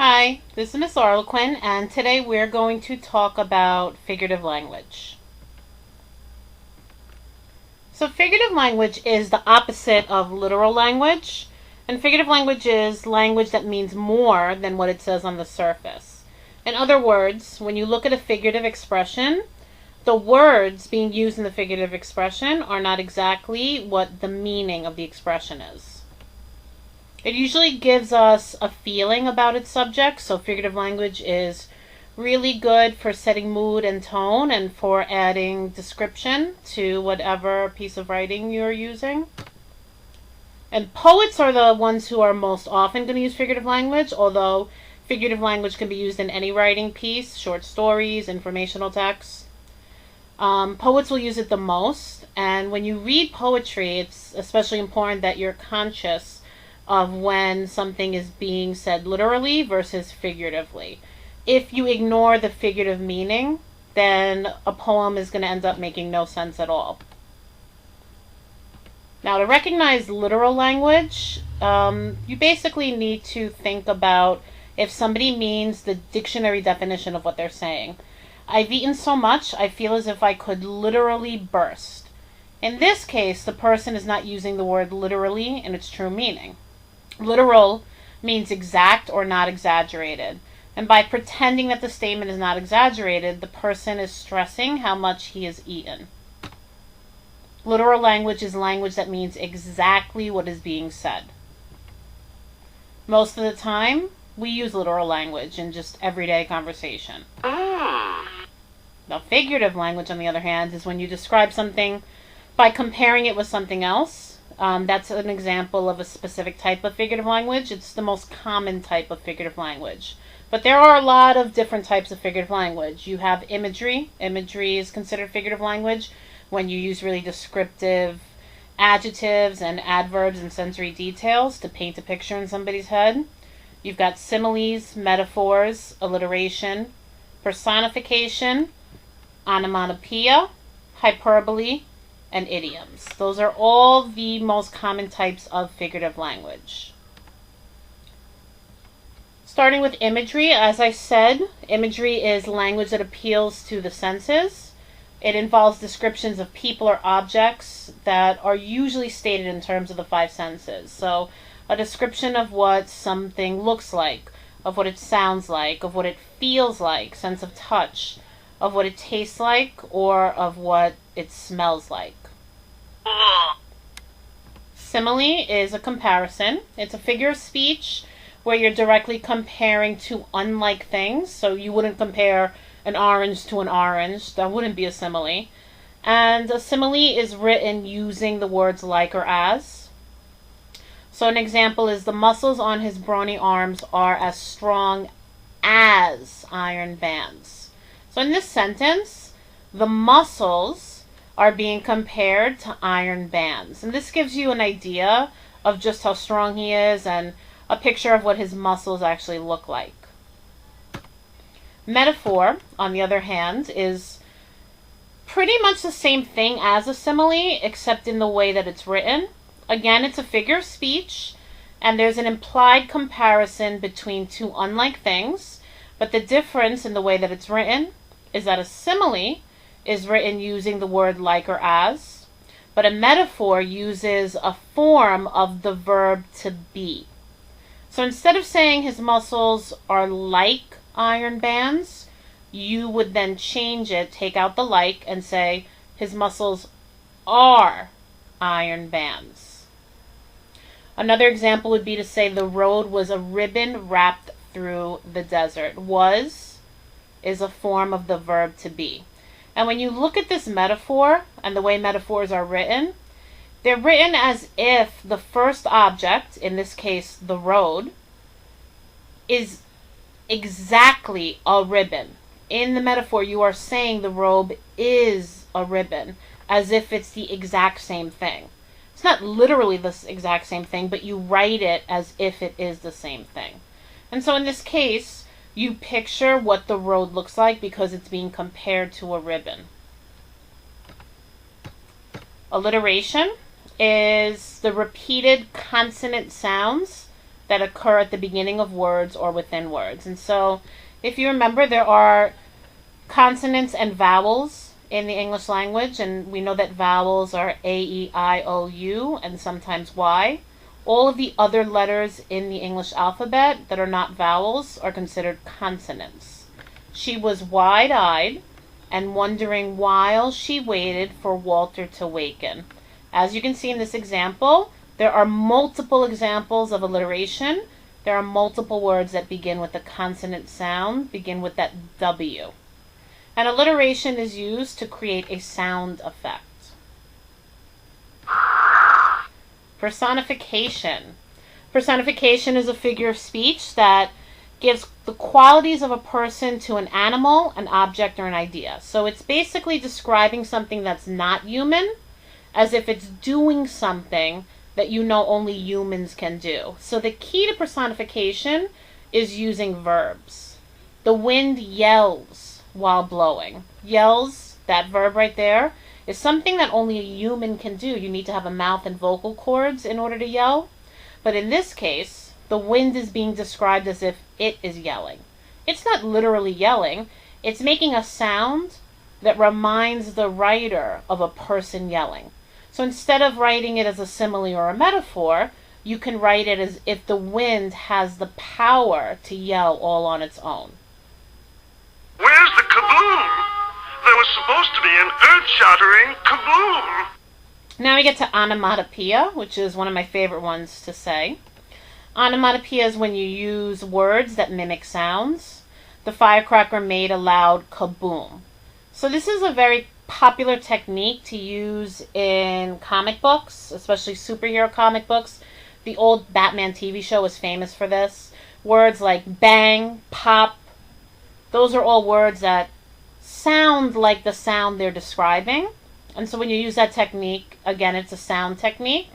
Hi, this is Miss Arlequin, and today we're going to talk about figurative language. So figurative language is the opposite of literal language, and figurative language is language that means more than what it says on the surface. In other words, when you look at a figurative expression, the words being used in the figurative expression are not exactly what the meaning of the expression is. It usually gives us a feeling about its subject, so figurative language is really good for setting mood and tone and for adding description to whatever piece of writing you're using. And poets are the ones who are most often going to use figurative language, although figurative language can be used in any writing piece, short stories, informational texts. Poets will use it the most, and when you read poetry, it's especially important that you're conscious of when something is being said literally versus figuratively. If you ignore the figurative meaning, then a poem is going to end up making no sense at all. Now, to recognize literal language, you basically need to think about if somebody means the dictionary definition of what they're saying. I've eaten so much, I feel as if I could literally burst. In this case, the person is not using the word literally in its true meaning. Literal means exact or not exaggerated. And by pretending that the statement is not exaggerated, the person is stressing how much he has eaten. Literal language is language that means exactly what is being said. Most of the time, we use literal language in just everyday conversation. Now, figurative language, on the other hand, is when you describe something by comparing it with something else. That's an example of a specific type of figurative language. It's the most common type of figurative language. But there are a lot of different types of figurative language. You have imagery. Imagery is considered figurative language when you use really descriptive adjectives and adverbs and sensory details to paint a picture in somebody's head. You've got similes, metaphors, alliteration, personification, onomatopoeia, hyperbole, and idioms. Those are all the most common types of figurative language. Starting with imagery, as I said, imagery is language that appeals to the senses. It involves descriptions of people or objects that are usually stated in terms of the five senses. So a description of what something looks like, of what it sounds like, of what it feels like, sense of touch, of what it tastes like, or of what it smells like. Simile is a comparison. It's a figure of speech where you're directly comparing two unlike things. So you wouldn't compare an orange to an orange. That wouldn't be a simile. And a simile is written using the words like or as. So an example is the muscles on his brawny arms are as strong as iron bands. So in this sentence, the muscles are being compared to iron bands. And this gives you an idea of just how strong he is and a picture of what his muscles actually look like. Metaphor, on the other hand, is pretty much the same thing as a simile, except in the way that it's written. Again, it's a figure of speech, and there's an implied comparison between two unlike things, but the difference in the way that it's written is that a simile is written using the word like or as, but a metaphor uses a form of the verb to be. So instead of saying his muscles are like iron bands, you would then change it, take out the like, and say his muscles are iron bands. Another example would be to say the road was a ribbon wrapped through the desert. Was is a form of the verb to be. And when you look at this metaphor and the way metaphors are written, they're written as if the first object, in this case the road, is exactly a ribbon. In the metaphor, you are saying the robe is a ribbon, as if it's the exact same thing. It's not literally the exact same thing, but you write it as if it is the same thing. And so in this case, you picture what the road looks like because it's being compared to a ribbon. Alliteration is the repeated consonant sounds that occur at the beginning of words or within words. And so, if you remember, there are consonants and vowels in the English language, and we know that vowels are A, E, I, O, U, and sometimes Y. All of the other letters in the English alphabet that are not vowels are considered consonants. She was wide-eyed and wondering while she waited for Walter to waken. As you can see in this example, there are multiple examples of alliteration. There are multiple words that begin with the consonant sound, begin with that W. And alliteration is used to create a sound effect. Personification. Personification is a figure of speech that gives the qualities of a person to an animal, an object, or an idea. So it's basically describing something that's not human as if it's doing something that you know only humans can do. So the key to personification is using verbs. The wind yells while blowing. Yells, that verb right there, is something that only a human can do. You need to have a mouth and vocal cords in order to yell. But in this case, the wind is being described as if it is yelling. It's not literally yelling. It's making a sound that reminds the writer of a person yelling. So instead of writing it as a simile or a metaphor, you can write it as if the wind has the power to yell all on its own. Where's the kaboom? There was supposed to be an earth-shattering kaboom. Now we get to onomatopoeia, which is one of my favorite ones to say. Onomatopoeia is when you use words that mimic sounds. The firecracker made a loud kaboom. So this is a very popular technique to use in comic books, especially superhero comic books. The old Batman TV show was famous for this. Words like bang, pop, those are all words that sound like the sound they're describing. And so when you use that technique, again, it's a sound technique.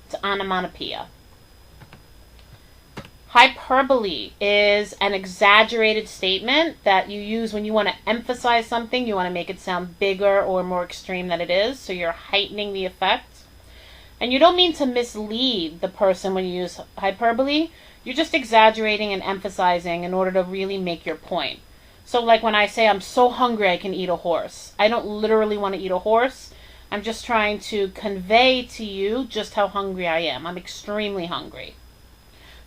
It's onomatopoeia. Hyperbole is an exaggerated statement that you use when you want to emphasize something. You want to make it sound bigger or more extreme than it is. So you're heightening the effect. And you don't mean to mislead the person when you use hyperbole. You're just exaggerating and emphasizing in order to really make your point. So like when I say I'm so hungry I can eat a horse. I don't literally want to eat a horse. I'm just trying to convey to you just how hungry I am. I'm extremely hungry.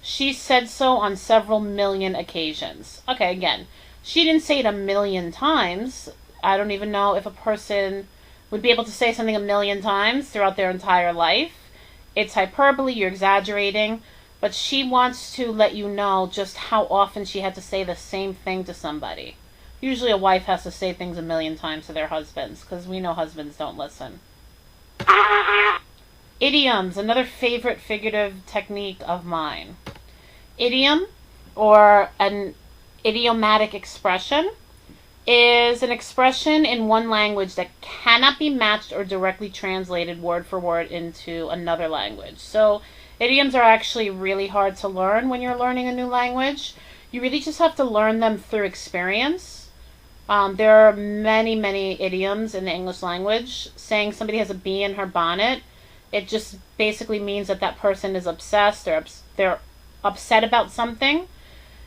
She said so on several million occasions. Okay, again, she didn't say it a million times. I don't even know if a person would be able to say something a million times throughout their entire life. It's hyperbole, you're exaggerating, but she wants to let you know just how often she had to say the same thing to somebody. Usually a wife has to say things a million times to their husbands, because we know husbands don't listen. Idioms, another favorite figurative technique of mine. Idiom, or an idiomatic expression, is an expression in one language that cannot be matched or directly translated word for word into another language. So idioms are actually really hard to learn when you're learning a new language. You really just have to learn them through experience. There are many, many idioms in the English language. Saying somebody has a bee in her bonnet, it just basically means that that person is obsessed, they're upset about something.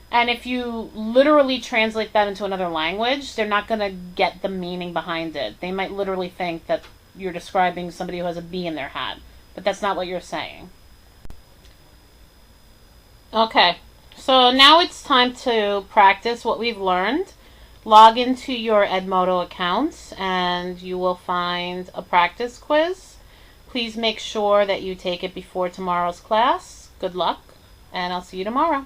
And if you literally translate that into another language, they're not going to get the meaning behind it. They might literally think that you're describing somebody who has a bee in their hat, but that's not what you're saying. Okay, so now it's time to practice what we've learned. Log into your Edmodo account and you will find a practice quiz. Please make sure that you take it before tomorrow's class. Good luck, and I'll see you tomorrow.